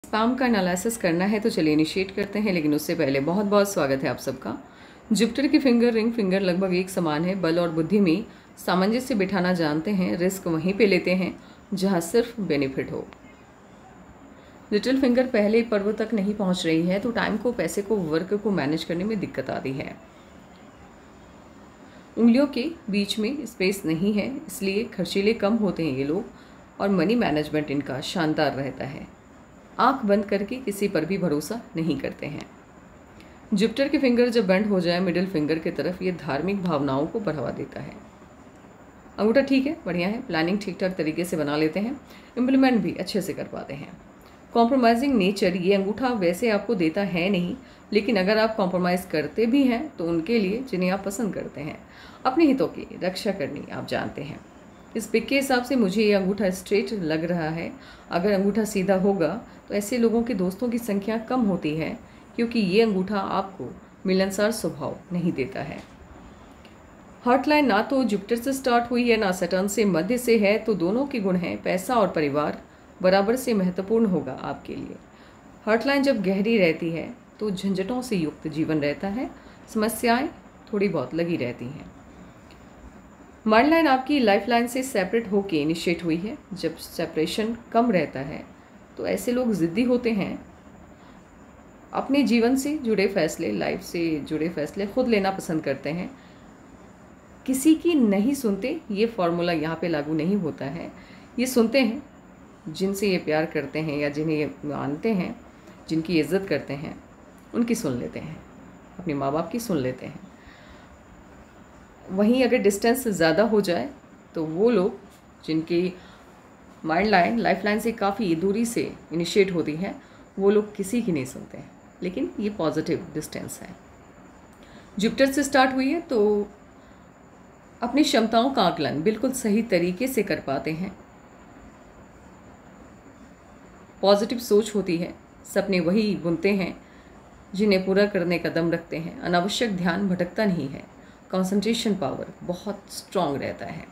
Spam का analysis करना है तो चलिए इनिशिएट करते हैं, लेकिन उससे पहले बहुत बहुत स्वागत है आप सबका। जुपिटर की फिंगर रिंग फिंगर लगभग एक समान है। बल और बुद्धि में सामंजस्य बिठाना जानते हैं, रिस्क वहीं पे लेते हैं जहां सिर्फ बेनिफिट हो। लिटिल फिंगर पहले पर्व तक नहीं पहुंच रही है तो टाइम को, पैसे को, वर्क को मैनेज करने में दिक्कत आती है। उंगलियों के बीच में स्पेस नहीं है, इसलिए खर्चीले कम होते हैं ये लोग और मनी मैनेजमेंट इनका शानदार रहता है। आंख बंद करके किसी पर भी भरोसा नहीं करते हैं। जुपिटर की फिंगर जब बेंड हो जाए मिडिल फिंगर की तरफ, ये धार्मिक भावनाओं को बढ़ावा देता है। अंगूठा ठीक है, बढ़िया है, प्लानिंग ठीक ठाक तरीके से बना लेते हैं, इम्प्लीमेंट भी अच्छे से कर पाते हैं। कॉम्प्रोमाइजिंग नेचर ये अंगूठा वैसे आपको देता है नहीं, लेकिन अगर आप कॉम्प्रोमाइज़ करते भी हैं तो उनके लिए जिन्हें आप पसंद करते हैं। अपने हितों की रक्षा करनी आप जानते हैं। इस पिक के हिसाब से मुझे ये अंगूठा स्ट्रेट लग रहा है। अगर अंगूठा सीधा होगा तो ऐसे लोगों के दोस्तों की संख्या कम होती है, क्योंकि ये अंगूठा आपको मिलनसार स्वभाव नहीं देता है। हार्ट लाइन ना तो जुपिटर से स्टार्ट हुई है ना सैटर्न से, मध्य से है, तो दोनों के गुण हैं। पैसा और परिवार बराबर से महत्वपूर्ण होगा आपके लिए। हार्ट लाइन जब गहरी रहती है तो झंझटों से युक्त जीवन रहता है, समस्याएं थोड़ी बहुत लगी रहती हैं। माइंड लाइन आपकी लाइफ लाइन से सेपरेट होके इनिशिएट हुई है। जब सेपरेशन कम रहता है तो ऐसे लोग ज़िद्दी होते हैं, अपने जीवन से जुड़े फैसले, लाइफ से जुड़े फैसले खुद लेना पसंद करते हैं, किसी की नहीं सुनते। ये फॉर्मूला यहाँ पे लागू नहीं होता है। ये सुनते हैं जिनसे ये प्यार करते हैं या जिन्हें ये मानते हैं, जिनकी इज्जत करते हैं, उनकी सुन लेते हैं, अपने माँ बाप की सुन लेते हैं। वहीं अगर डिस्टेंस ज़्यादा हो जाए तो वो लोग जिनकी माइंड लाइन लाइफ लाइन से काफ़ी दूरी से इनिशिएट होती है, वो लोग किसी की नहीं सुनते हैं, लेकिन ये पॉजिटिव डिस्टेंस है। जुपिटर से स्टार्ट हुई है तो अपनी क्षमताओं का आकलन बिल्कुल सही तरीके से कर पाते हैं। पॉजिटिव सोच होती है, सपने वही बुनते हैं जिन्हें पूरा करने का दम रखते हैं। अनावश्यक ध्यान भटकता नहीं है। कंसंट्रेशन पावर बहुत स्ट्रांग रहता है।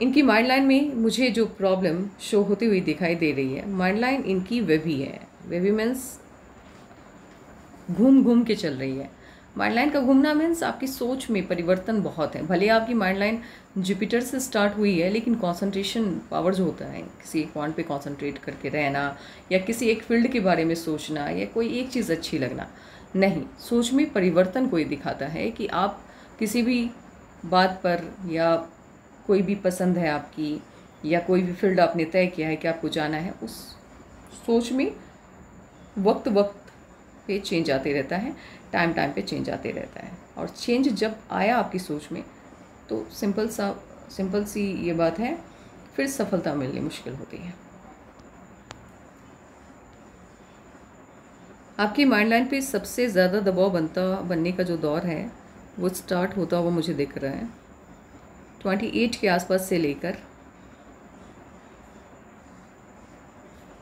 इनकी माइंड लाइन में मुझे जो प्रॉब्लम शो होती हुई दिखाई दे रही है, माइंड लाइन इनकी वेवी है। वेवी मीन्स घूम घूम के चल रही है। माइंड लाइन का घूमना मीन्स आपकी सोच में परिवर्तन बहुत है। भले आपकी माइंड लाइन जुपिटर से स्टार्ट हुई है, लेकिन कंसंट्रेशन पावर जो होता है, किसी एक पॉइंट पे कंसंट्रेट करके रहना या किसी एक फील्ड के बारे में सोचना या कोई एक चीज़ अच्छी लगना नहीं, सोच में परिवर्तन कोई दिखाता है कि आप किसी भी बात पर, या कोई भी पसंद है आपकी, या कोई भी फील्ड आपने तय किया है कि आपको जाना है, उस सोच में वक्त वक्त पे चेंज आते रहता है, टाइम टाइम पे चेंज आते रहता है। और चेंज जब आया आपकी सोच में तो सिंपल सी ये बात है, फिर सफलता मिलनी मुश्किल होती है। आपकी माइंड लाइन पे सबसे ज़्यादा दबाव बनने का जो दौर है वो स्टार्ट होता हुआ मुझे दिख रहा है 28 के आसपास से लेकर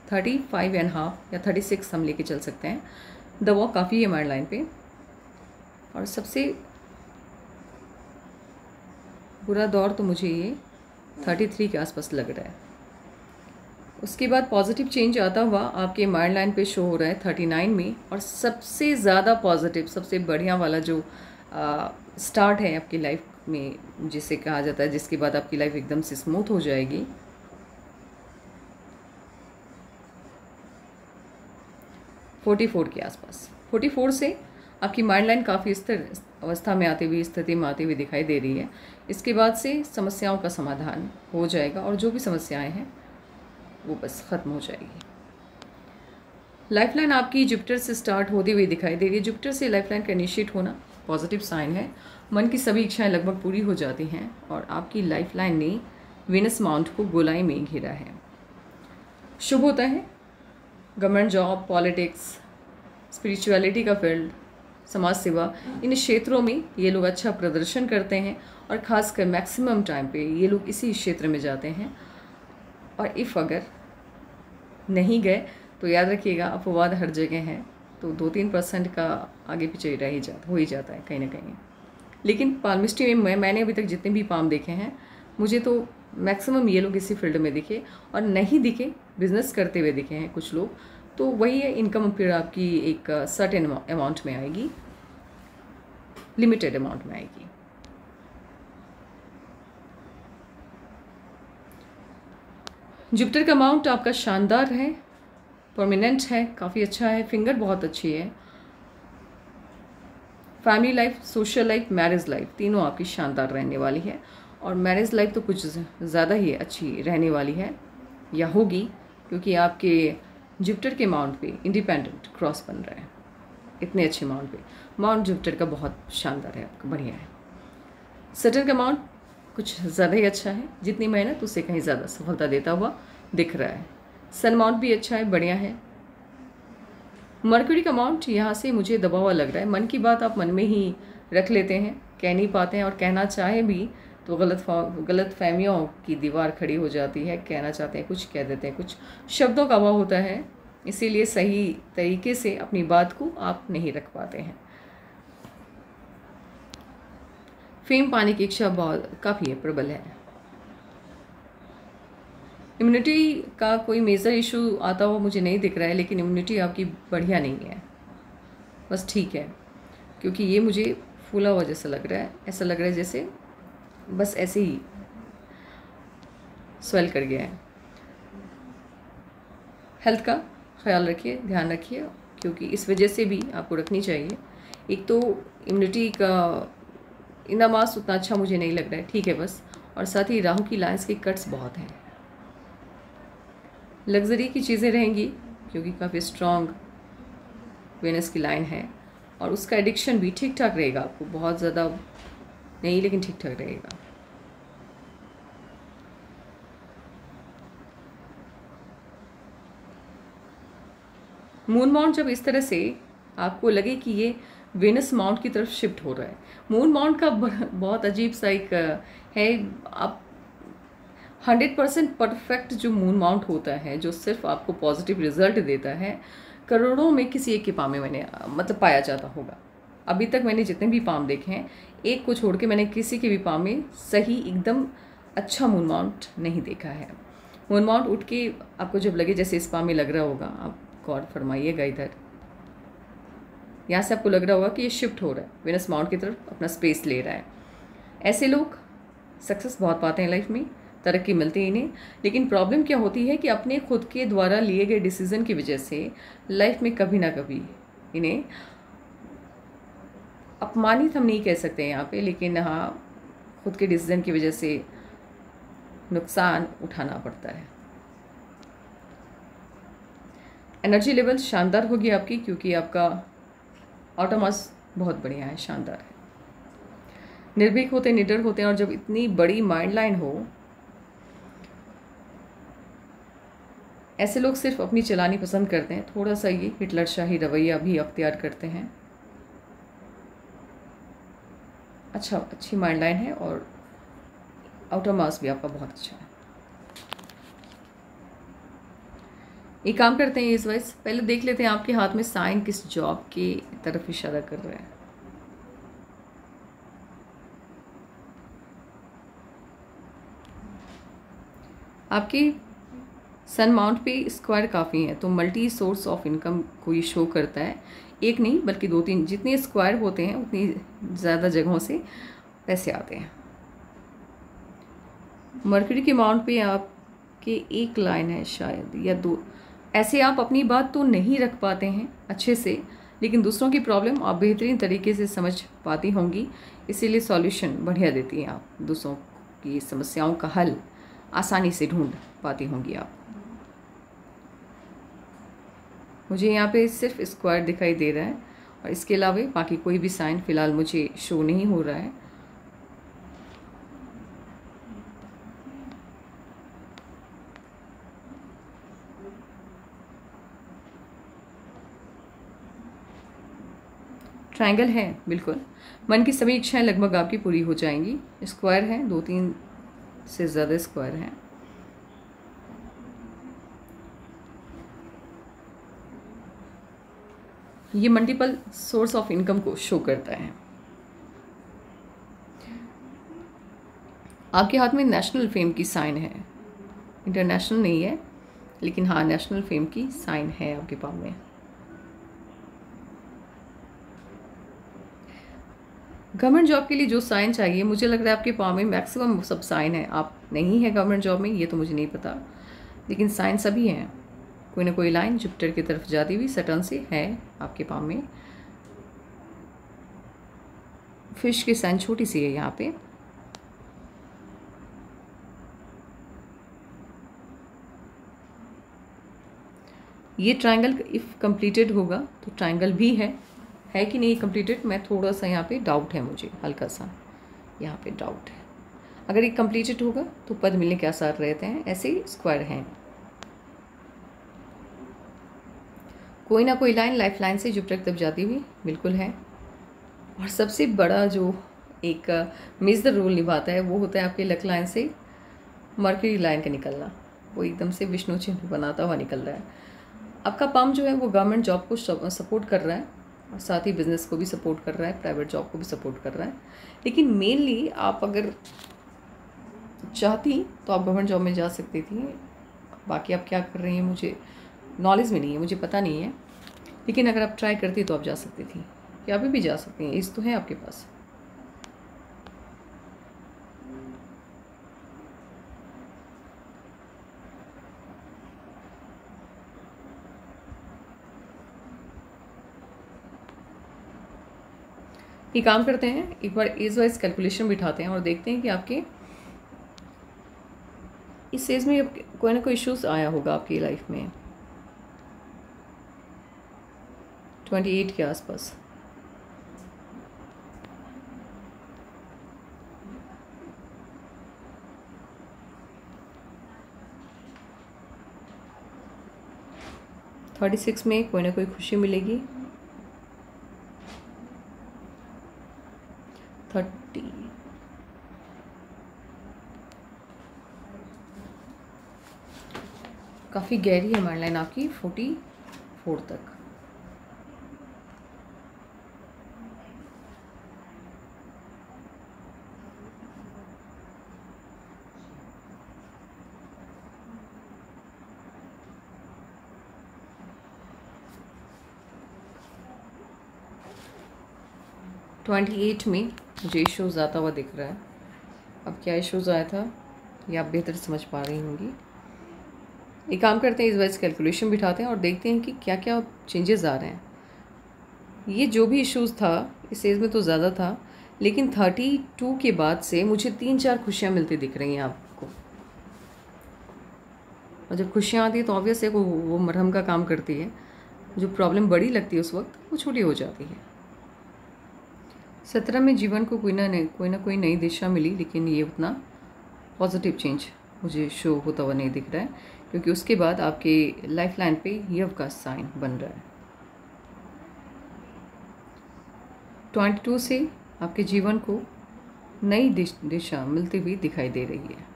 35.5 या 36 हम लेके चल सकते हैं। दबाव काफ़ी है माइंड लाइन पे, और सबसे बुरा दौर तो मुझे ये 33 के आसपास लग रहा है। उसके बाद पॉजिटिव चेंज आता हुआ आपके माइंड लाइन पे शो हो रहा है 39 में। और सबसे ज़्यादा पॉजिटिव, सबसे बढ़िया वाला जो स्टार्ट है आपकी लाइफ में, जिसे कहा जाता है जिसके बाद आपकी लाइफ एकदम से स्मूथ हो जाएगी, 44 के आसपास। 44 से आपकी माइंड लाइन काफ़ी स्थिर अवस्था में आती हुई, स्थिति में आती हुई दिखाई दे रही है। इसके बाद से समस्याओं का समाधान हो जाएगा और जो भी समस्याएं हैं वो बस ख़त्म हो जाएगी। लाइफलाइन आपकी जुपिटर से स्टार्ट होती हुई दिखाई दे रही है। जुपिटर से लाइफलाइन का इनिशिएट होना पॉजिटिव साइन है। मन की सभी इच्छाएं लगभग पूरी हो जाती हैं और आपकी लाइफलाइन ने वीनस माउंट को गोलाई में घेरा है। शुभ होता है गवर्नमेंट जॉब, पॉलिटिक्स, स्पिरिचुअलिटी का फील्ड, समाज सेवा, इन क्षेत्रों में ये लोग अच्छा प्रदर्शन करते हैं और ख़ासकर मैक्सिमम टाइम पे ये लोग इसी क्षेत्र में जाते हैं। और इफ़ अगर नहीं गए तो याद रखिएगा, अपवाद हर जगह है, तो 2-3% का आगे पीछे हो ही जाता है कहीं ना कहीं। लेकिन पाल्मिस्ट्री में मैंने अभी तक जितने भी पाम देखे हैं, मुझे तो मैक्सिमम ये लोग इसी फील्ड में दिखे, और नहीं दिखे बिजनेस करते हुए दिखे हैं कुछ लोग, तो वही है, इनकम फिर आपकी एक सर्टेन अमाउंट में आएगी, लिमिटेड अमाउंट में आएगी। जुपिटर का अमाउंट आपका शानदार है, परमानेंट है, काफ़ी अच्छा है, फिंगर बहुत अच्छी है। Family life, social life, marriage life तीनों आपकी शानदार रहने वाली है, और मैरिज लाइफ तो कुछ ज़्यादा ही अच्छी रहने वाली है या होगी, क्योंकि आपके जुपिटर के अमाउंट पे इंडिपेंडेंट क्रॉस बन रहा है। इतने अच्छे अमाउंट पे अमाउंट जुपिटर का बहुत शानदार है, आपका बढ़िया है। सैटर्न का अमाउंट कुछ ज़्यादा ही अच्छा है, जितनी मेहनत उससे कहीं ज़्यादा सफलता देता हुआ दिख रहा है। सन अमाउंट भी अच्छा है, बढ़िया है। मरकरी का अमाउंट यहाँ से मुझे दबा हुआ लग रहा है, मन की बात आप मन में ही रख लेते हैं, कह नहीं पाते हैं, और कहना चाहे भी तो गलत फहमियों की दीवार खड़ी हो जाती है। कहना चाहते हैं कुछ, कह देते हैं कुछ, शब्दों का अभाव होता है, इसीलिए सही तरीके से अपनी बात को आप नहीं रख पाते हैं। फेम पाने की इच्छा बहुत काफ़ी है, प्रबल है। इम्यूनिटी का कोई मेजर इशू आता हुआ मुझे नहीं दिख रहा है, लेकिन इम्यूनिटी आपकी बढ़िया नहीं है, बस ठीक है, क्योंकि ये मुझे फूला हुआ जैसा लग रहा है, ऐसा लग रहा है जैसे बस ऐसे ही स्वेल कर गया है। हेल्थ का ख्याल रखिए, ध्यान रखिए, क्योंकि इस वजह से भी आपको रखनी चाहिए। एक तो इम्यूनिटी का इतना मास उतना अच्छा मुझे नहीं लग रहा है, ठीक है बस, और साथ ही राहु की लाइंस के कट्स बहुत हैं। लग्जरी की चीज़ें रहेंगी, क्योंकि काफ़ी स्ट्रॉन्ग वेनस की लाइन है, और उसका एडिक्शन भी ठीक ठाक रहेगा, आपको बहुत ज़्यादा नहीं, लेकिन ठीक ठाक रहेगा। मून माउंट जब इस तरह से आपको लगे कि ये वेनस माउंट की तरफ शिफ्ट हो रहा है, मून माउंट का बहुत अजीब सा एक है, आप 100% परफेक्ट जो मून माउंट होता है, जो सिर्फ आपको पॉजिटिव रिजल्ट देता है, करोड़ों में किसी एक के पाम में मैंने मतलब पाया जाता होगा। अभी तक मैंने जितने भी पाम देखे हैं, एक को छोड़ के मैंने किसी के भी पाम में सही एकदम अच्छा मून माउंट नहीं देखा है। मून माउंट उठ के आपको जब लगे जैसे इस पाम में लग रहा होगा, आप गौर फरमाइएगा, इधर यहाँ से आपको लग रहा होगा कि ये शिफ्ट हो रहा है, वेनस माउंट की तरफ अपना स्पेस ले रहा है। ऐसे लोग सक्सेस बहुत पाते हैं लाइफ में, तरक्की मिलती है इन्हें, लेकिन प्रॉब्लम क्या होती है कि अपने खुद के द्वारा लिए गए डिसीज़न की वजह से लाइफ में कभी ना कभी इन्हें, अपमानित हम नहीं कह सकते यहाँ पे, लेकिन हाँ, खुद के डिसीज़न की वजह से नुकसान उठाना पड़ता है। एनर्जी लेवल शानदार होगी आपकी, क्योंकि आपका ऑटोमास बहुत बढ़िया है, शानदार है। निर्भीक होते हैं, निडर होते हैं, और जब इतनी बड़ी माइंड लाइन हो, ऐसे लोग सिर्फ अपनी चलानी पसंद करते हैं, थोड़ा सा ये हिटलर शाही रवैया भी अख्तियार करते हैं। अच्छी माइंड लाइन है, और आउटर मास भी आपका बहुत अच्छा है। एक काम करते हैं इस वाइज, पहले देख लेते हैं आपके हाथ में साइन किस जॉब की तरफ इशारा कर रहा है। आपकी सन माउंट पे स्क्वायर काफ़ी है, तो मल्टी सोर्स ऑफ इनकम को ये शो करता है। एक नहीं बल्कि 2-3, जितने स्क्वायर होते हैं उतनी ज़्यादा जगहों से पैसे आते हैं। मरकरी के माउंट पे आपके एक लाइन है शायद या 2, ऐसे आप अपनी बात तो नहीं रख पाते हैं अच्छे से, लेकिन दूसरों की प्रॉब्लम आप बेहतरीन तरीके से समझ पाती होंगी, इसीलिए सॉल्यूशन बढ़िया देती हैं आप, दूसरों की समस्याओं का हल आसानी से ढूंढ पाती होंगी आप। मुझे यहाँ पे सिर्फ स्क्वायर दिखाई दे रहा है, और इसके अलावा बाकी कोई भी साइन फ़िलहाल मुझे शो नहीं हो रहा है। ट्रायंगल है, बिल्कुल मन की सभी इच्छाएं लगभग आपकी पूरी हो जाएंगी। स्क्वायर है, 2-3 से ज़्यादा स्क्वायर हैं। ये मल्टीपल सोर्स ऑफ इनकम को शो करता है। आपके हाथ में नेशनल फेम की साइन है, इंटरनेशनल नहीं है, लेकिन हाँ नेशनल फेम की साइन है आपके पाम में। गवर्नमेंट जॉब के लिए जो साइन चाहिए, मुझे लग रहा है आपके पाम में मैक्सिमम सब साइन है। आप नहीं है गवर्नमेंट जॉब में, ये तो मुझे नहीं पता, लेकिन साइन सभी हैं। कोई ना कोई लाइन जुपिटर की तरफ जाती हुई सटर्न से है आपके पाम में। फिश की साइन छोटी सी है यहाँ पे। ये ट्रायंगल इफ़ कंप्लीटेड होगा तो ट्रायंगल भी है कि नहीं कंप्लीटेड, मैं थोड़ा सा यहाँ पे डाउट है, मुझे हल्का सा यहाँ पे डाउट है। अगर ये कंप्लीटेड होगा तो पद मिलने के आसार रहते हैं, ऐसे स्क्वायर हैं। कोई ना कोई लाइन लाइफ लाइन से जुपिटर तक जाती हुई बिल्कुल है। और सबसे बड़ा जो एक मेजर रोल निभाता है वो होता है आपके लक लाइन से मर्क्यूरी लाइन का निकलना। वो एकदम से विष्णु चिन्ह बनाता हुआ निकल रहा है। आपका पाम जो है वो गवर्नमेंट जॉब को सपोर्ट कर रहा है और साथ ही बिजनेस को भी सपोर्ट कर रहा है, प्राइवेट जॉब को भी सपोर्ट कर रहा है। लेकिन मेनली आप अगर चाहती तो आप गवर्नमेंट जॉब में जा सकती थी। बाकी आप क्या कर रही हैं मुझे नॉलेज में नहीं है, मुझे पता नहीं है, लेकिन अगर आप ट्राई करती तो आप जा सकती थी, या अभी भी जा सकती हैं, एज तो है आपके पास। ये काम करते हैं, एक बार एज वाइज कैलकुलेशन बिठाते हैं और देखते हैं कि आपके इस एज में कोई ना कोई इश्यूज आया होगा आपकी लाइफ में 28 के आसपास। 36 में कोई ना कोई खुशी मिलेगी। 30 काफ़ी गहरी है हमारी लाइन आपकी 44 तक। ट्वेंटी 28 में मुझे इश्यूज़ आता हुआ दिख रहा है। अब क्या इश्यूज़ आया था ये आप बेहतर समझ पा रही होंगी। एक काम करते हैं, इस वजह से कैलकुलेशन बिठाते हैं और देखते हैं कि क्या क्या चेंजेस आ रहे हैं। ये जो भी इश्यूज़ था इस एज में तो ज़्यादा था, लेकिन 32 के बाद से मुझे 3-4 खुशियाँ मिलती दिख रही हैं आपको। और जब खुशियाँ आती है तो ऑब्वियस है वो मरहम का काम करती है। जो प्रॉब्लम बड़ी लगती है उस वक्त वो छोटी हो जाती है। 17 में जीवन को कोई ना कोई नई दिशा मिली, लेकिन ये उतना पॉजिटिव चेंज मुझे शो होता हुआ नहीं दिख रहा है, क्योंकि उसके बाद आपके लाइफ लाइन पे यव का साइन बन रहा है। 22 से आपके जीवन को नई दिशा मिलती हुई दिखाई दे रही है।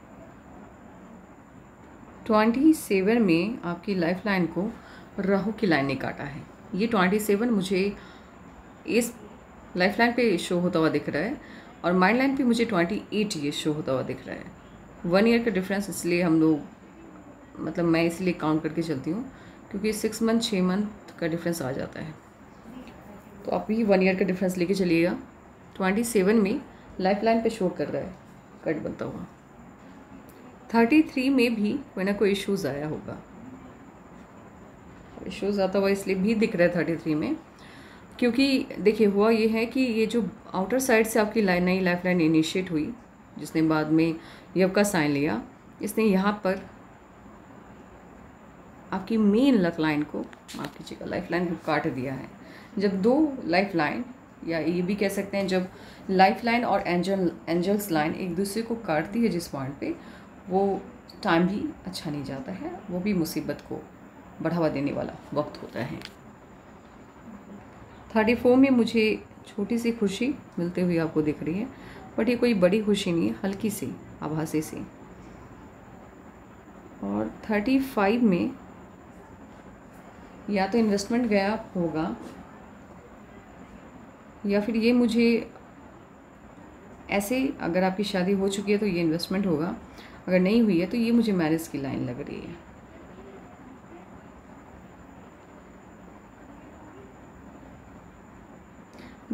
27 में आपकी लाइफ लाइन को राहु की लाइन ने काटा है। ये 27 मुझे इस लाइफ लाइन पे शो होता हुआ दिख रहा है और माइंड लाइन पे मुझे 28 ये शो होता हुआ दिख रहा है। 1 ईयर का डिफरेंस, इसलिए हम लोग मतलब मैं इसलिए काउंट करके चलती हूँ क्योंकि 6 मंथ 6 मंथ का डिफरेंस आ जाता है। तो आप भी 1 ईयर का डिफरेंस लेके चलिएगा। 27 में लाइफ लाइन पे शो कर रहा है कट बनता हुआ। 33 में भी कोई ना कोई इश्यूज़ आया होगा। इश्यूज़ आता हुआ इसलिए भी दिख रहा है 33 में, क्योंकि देखिए हुआ ये है कि ये जो आउटर साइड से आपकी नई लाइफ लाइन इनिशिएट हुई, जिसने बाद में यव का साइन लिया, इसने यहाँ पर आपकी मेन लक लाइन को, माफ कीजिएगा, लाइफ लाइन को काट दिया है। जब दो लाइफ लाइन, या ये भी कह सकते हैं जब लाइफ लाइन और एंजल्स लाइन एक दूसरे को काटती है जिस पॉइंट पे, वो टाइम भी अच्छा नहीं जाता है, वो भी मुसीबत को बढ़ावा देने वाला वक्त होता है। 34 में मुझे छोटी सी खुशी मिलते हुए आपको दिख रही है, बट ये कोई बड़ी खुशी नहीं है, हल्की सी आभासी सी। और 35 में या तो इन्वेस्टमेंट गया होगा, या फिर ये मुझे ऐसे अगर आपकी शादी हो चुकी है तो ये इन्वेस्टमेंट होगा, अगर नहीं हुई है तो ये मुझे मैरिज की लाइन लग रही है।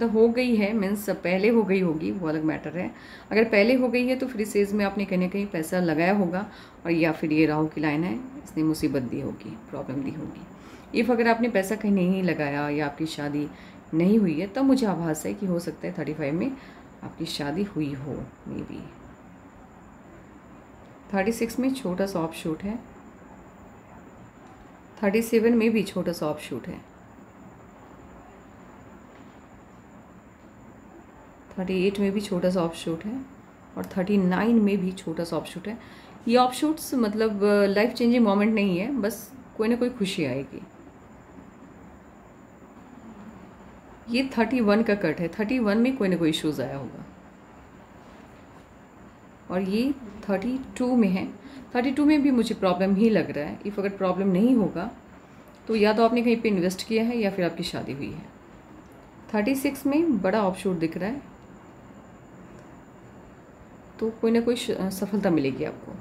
तो हो गई है मीन्स पहले हो गई होगी वो अलग मैटर है। अगर पहले हो गई है तो फिर इस एज में आपने कहीं ना कहीं पैसा लगाया होगा, और या फिर ये राहु की लाइन है, इसने मुसीबत दी होगी, प्रॉब्लम दी होगी। इफ़ अगर आपने पैसा कहीं नहीं लगाया या आपकी शादी नहीं हुई है, तब मुझे आभास है कि हो सकता है 35 में आपकी शादी हुई हो। मे बी 36 में छोटा सा ऑफ शूट है, 37 में भी छोटा सा ऑफ शूट है, 38 में भी छोटा सा ऑफ शूट है, और 39 में भी छोटा सा ऑफ शूट है। ये ऑफ शूट्स मतलब लाइफ चेंजिंग मोमेंट नहीं है, बस कोई ना कोई खुशी आएगी। ये 31 का कट है, 31 में कोई ना कोई इश्यूज आया होगा, और ये 32 में है। 32 में भी मुझे प्रॉब्लम ही लग रहा है। इफ़ अगर प्रॉब्लम नहीं होगा तो या तो आपने कहीं पे इन्वेस्ट किया है या फिर आपकी शादी हुई है। 36 में बड़ा ऑफशूट दिख रहा है, तो कोई ना कोई सफलता मिलेगी आपको।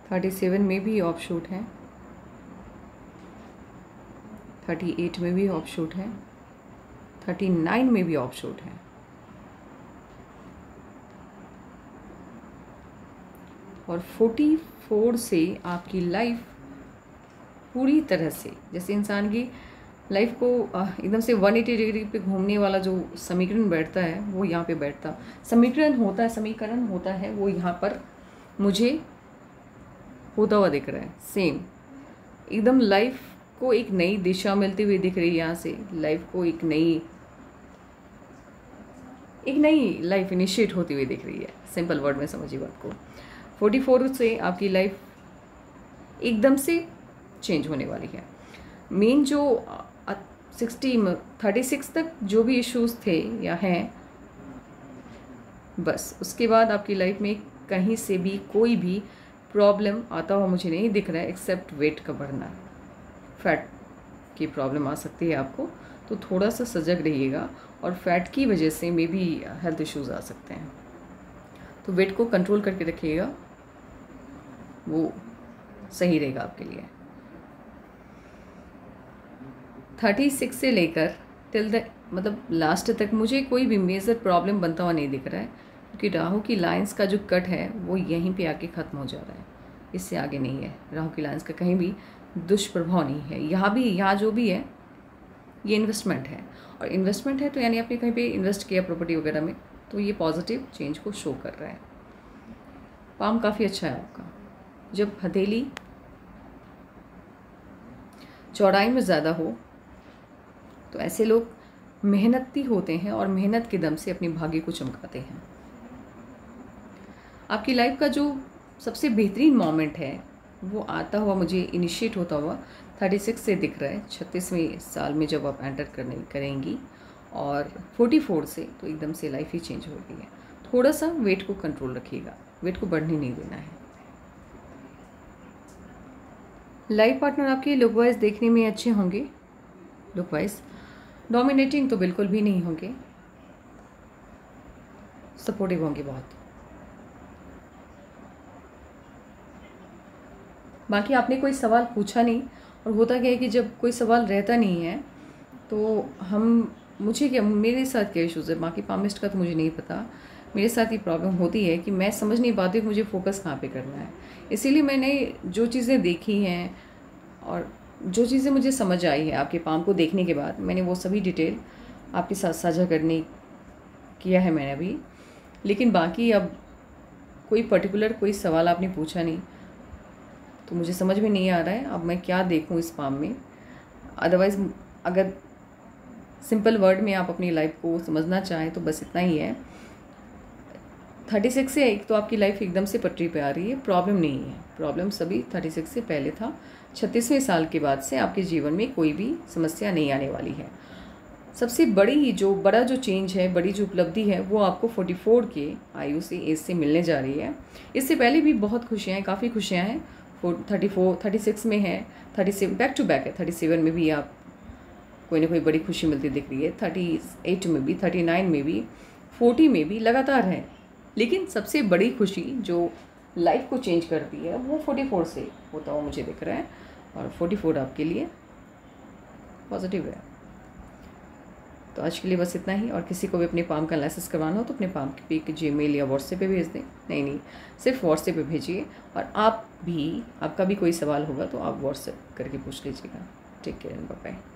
37 में भी ऑफशूट है, 38 में भी ऑफशूट है, 39 में भी ऑफशूट है, और 44 से आपकी लाइफ पूरी तरह से, जैसे इंसान की लाइफ को एकदम से 180 डिग्री पे घूमने वाला जो समीकरण बैठता है वो यहाँ पे बैठता, समीकरण होता है वो यहाँ पर मुझे होता हुआ दिख रहा है। सेम एकदम लाइफ को एक नई दिशा मिलती हुई दिख रही है। यहाँ से लाइफ को एक नई लाइफ इनिशिएट होती हुई दिख रही है। सिंपल वर्ड में समझिए बात को। 44 से आपकी लाइफ एकदम से चेंज होने वाली है। मेन जो 36 तक जो भी इश्यूज थे या हैं, बस उसके बाद आपकी लाइफ में कहीं से भी कोई भी प्रॉब्लम आता हुआ मुझे नहीं दिख रहा है, एक्सेप्ट वेट का बढ़ना। फैट की प्रॉब्लम आ सकती है आपको, तो थोड़ा सा सजग रहिएगा, और फैट की वजह से मे भी हेल्थ इश्यूज आ सकते हैं, तो वेट को कंट्रोल करके रखिएगा, वो सही रहेगा आपके लिए। 36 से लेकर टिल द मतलब लास्ट तक मुझे कोई भी मेजर प्रॉब्लम बनता हुआ नहीं दिख रहा है, क्योंकि राहु की लाइंस का जो कट है वो यहीं पे आके ख़त्म हो जा रहा है, इससे आगे नहीं है। राहु की लाइंस का कहीं भी दुष्प्रभाव नहीं है। यहाँ जो भी है ये इन्वेस्टमेंट है, और इन्वेस्टमेंट है तो यानी आपने कहीं पे इन्वेस्ट किया प्रॉपर्टी वगैरह में, तो ये पॉजिटिव चेंज को शो कर रहा है। पाम काफ़ी अच्छा है आपका। जब हथेली चौड़ाई में ज़्यादा हो तो ऐसे लोग मेहनती होते हैं और मेहनत के दम से अपनी भाग्य को चमकाते हैं। आपकी लाइफ का जो सबसे बेहतरीन मोमेंट है वो आता हुआ मुझे इनिशिएट होता हुआ 36 से दिख रहा है। 36वें साल में जब आप एंटर करेंगी, और 44 से तो एकदम से लाइफ ही चेंज हो रही है। थोड़ा सा वेट को कंट्रोल रखिएगा, वेट को बढ़ने नहीं देना है। लाइफ पार्टनर आपके लुक वाइज देखने में अच्छे होंगे, लुक वाइज डोमिनेटिंग तो बिल्कुल भी नहीं होंगे, सपोर्टिव होंगे बहुत। बाकी आपने कोई सवाल पूछा नहीं, और होता क्या है कि जब कोई सवाल रहता नहीं है तो मेरे साथ क्या इशूज़ है, बाकी पामिस्ट का तो मुझे नहीं पता। मेरे साथ ये प्रॉब्लम होती है कि मैं समझ नहीं पाती कि मुझे फोकस कहाँ पे करना है। इसीलिए मैंने जो चीज़ें देखी हैं और जो चीज़ें मुझे समझ आई है आपके पाम को देखने के बाद, मैंने वो सभी डिटेल आपके साथ साझा करने किया है मैंने अभी। लेकिन बाकी अब कोई पर्टिकुलर कोई सवाल आपने पूछा नहीं, तो मुझे समझ में नहीं आ रहा है अब मैं क्या देखूं इस पाम में। अदरवाइज़ अगर सिंपल वर्ड में आप अपनी लाइफ को समझना चाहें तो बस इतना ही है। 36 से एक तो आपकी लाइफ एकदम से पटरी पे आ रही है, प्रॉब्लम नहीं है। प्रॉब्लम सभी 36 से पहले था। 36वें साल के बाद से आपके जीवन में कोई भी समस्या नहीं आने वाली है। सबसे बड़ा जो चेंज है, बड़ी जो उपलब्धि है, वो आपको 44 के आयु से एज से मिलने जा रही है। इससे पहले भी बहुत खुशियाँ हैं, काफ़ी खुशियाँ हैं। 36 में है, 37 बैक टू बैक है। 37 में भी आप कोई ना कोई बड़ी खुशी मिलती दिख रही है, 38 में भी, 39 में भी, 40 में भी लगातार है। लेकिन सबसे बड़ी खुशी जो लाइफ को चेंज करती है वो 44 से होता हुआ मुझे दिख रहा है, और 44 आपके लिए पॉजिटिव है। तो आज के लिए बस इतना ही। और किसी को भी अपने पाम का एनालिसिस करवाना हो तो अपने पाम के पिक जीमेल या व्हाट्सएप पे भेज दें। नहीं, सिर्फ व्हाट्सएप पे भेजिए। और आपका भी कोई सवाल होगा तो आप व्हाट्सएप करके पूछ लीजिएगा। Take care, bye bye.